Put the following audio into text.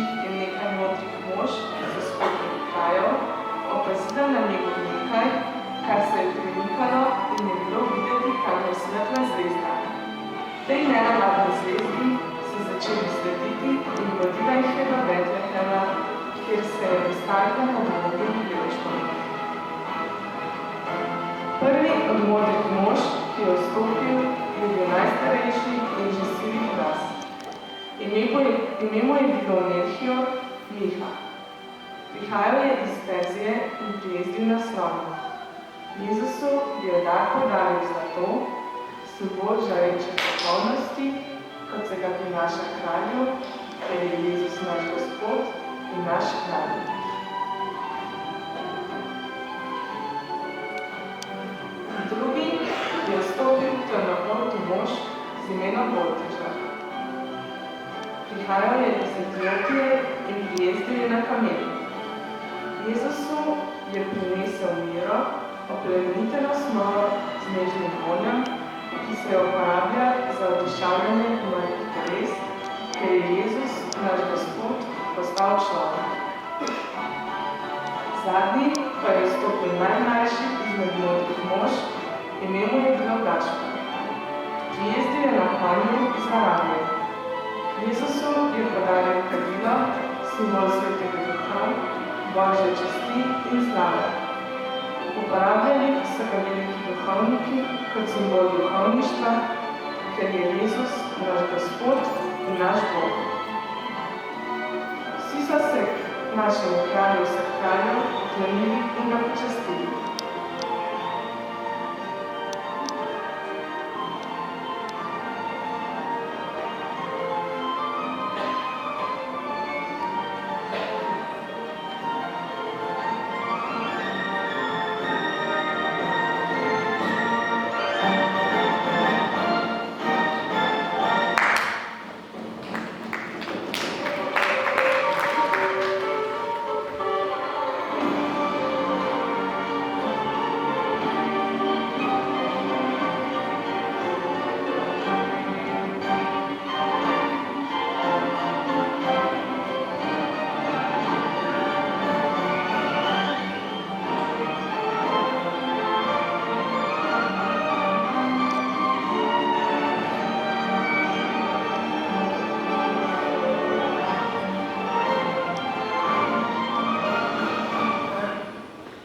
starejših in nekaj modrih mož so skupaj prihajal, opazila na njegu nekaj, kar se je premikalo in je bilo videti kakor svetla zvezda. Tej nenavadni zvezdi so začeli slediti in vodila jih je do Betlehema, kjer se je ustavila nad modrim hlebčkom. Prvi od modrih mož, ki je vstopil, je bil najstarejši in že sivih las. Ime mu je bilo Melchior Miha. Prihajal je iz Perzije in prijezdil na slonu. Jezusu je dar podaril zlato, simbol žareče popolnosti, kot se ga prinaša kralju, ker je Jezus naš Gospod in naš kralj. Drugi je vstopil temnopolti mož z imenom Bolteža. Prihajal je iz Etiopije in prijezdil je na kamelu. Jezusu je prinesel miro, oplemeniteno smolo z nežnim vonjem, ki se uporablja za utišavljanje umrlih teles, ker je Jezus, naš Gospod, postal človek. Zadnji pa je vstopil najmlajši izmed modrih mož, ime mu je bilo Gašper. Prijezdil je na konju iz Arabije. Jezusu je podaril kadilo, simbol svetega duha, Božje časti in slave. Uporabljali so ga veliki duhovniki kot simbol duhovništva, ker je Jezus naš Gospod in naš Bog. Vsi so se k našemu kralju vseh kraljev poklonili in ga počastili.